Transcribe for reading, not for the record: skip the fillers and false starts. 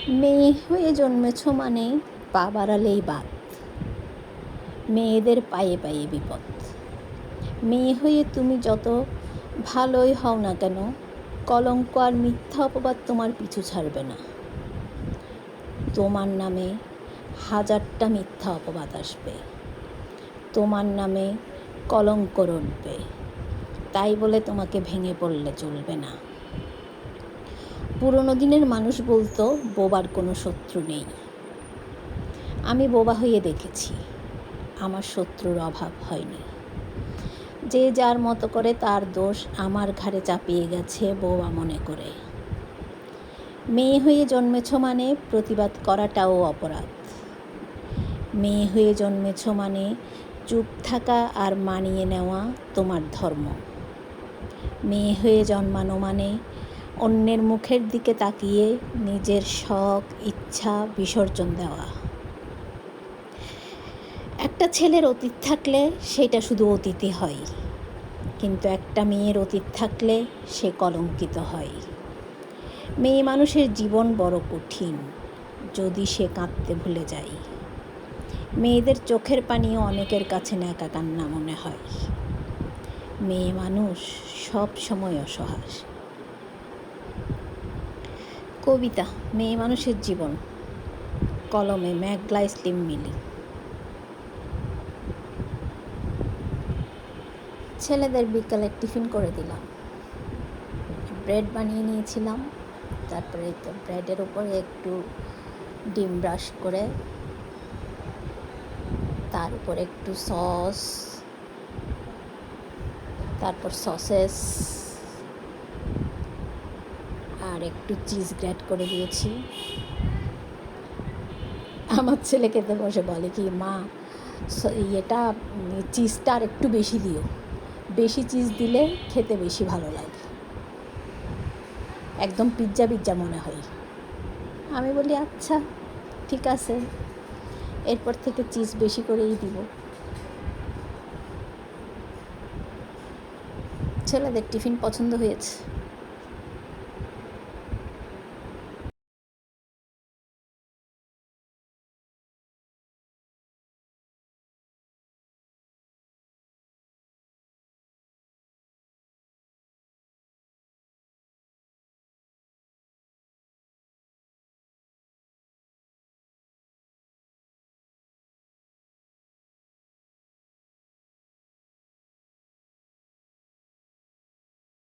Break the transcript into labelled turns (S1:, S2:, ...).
S1: মেয়ে হয়ে জন্মেছ মানে পা বাড়ালেই বাদ, মেয়েদের পায়ে পায়ে বিপদ। মেয়ে হয়ে তুমি যত ভালোই হও না কেন, কলঙ্ক আর মিথ্যা অপবাদ তোমার পিছু ছাড়বে না। তোমার নামে হাজারটা মিথ্যা অপবাদ আসবে, তোমার নামে কলঙ্ক রটবে, তাই বলে তোমাকে ভেঙে পড়লে চলবে না। পুরনো দিনের মানুষ বলতো বোবার কোনো শত্রু নেই। আমি বোবা হয়ে দেখেছি, আমার শত্রুর অভাব হয়নি। যে যার মতো করে তার দোষ আমার ঘাড়ে চাপিয়ে গেছে বোবা মনে করে। মেয়ে হয়ে জন্মেছ মানে প্রতিবাদ করাটাও অপরাধ। মেয়ে হয়ে জন্মেছ মানে চুপ থাকা আর মানিয়ে নেওয়া তোমার ধর্ম। মেয়ে হয়ে জন্মানো মানে অন্যের মুখের দিকে তাকিয়ে নিজের শখ ইচ্ছা বিসর্জন দেওয়া। একটা ছেলের অতীত থাকলে সেটা শুধু অতীতই হয়, কিন্তু একটা মেয়ের অতীত থাকলে সে কলঙ্কিত হয়। মেয়ে মানুষের জীবন বড় কঠিন যদি সে কাঁদতে ভুলে যায়। মেয়েদের চোখের পানিও অনেকের কাছে ন্যাকা কান্না মনে হয়। মেয়ে মানুষ সব সময় অসহায়। কবিতা মেয়ে মানুষের জীবন, কলমে মেঘলা ইসলিম মিলি। ছেলেদের বিকালে টিফিন করে দিলাম। ব্রেড বানিয়ে নিয়েছিলাম, তারপরে তো ব্রেডের উপরে একটু ডিম ব্রাশ করে তার উপরে একটু সস, তারপর সসেস আর একটু চিজ গ্রেট করে দিয়েছি। আমার ছেলে খেতে বসে বলে কি, মা এটা চিজটা আর একটু বেশি দিও, বেশি চিজ দিলে খেতে বেশি ভালো লাগে, একদম পিৎজা পিৎজা মনে হয়। আমি বলি আচ্ছা ঠিক আছে, এরপর থেকে চিজ বেশি করেই দিব। ছেলেদের টিফিন পছন্দ হয়েছে।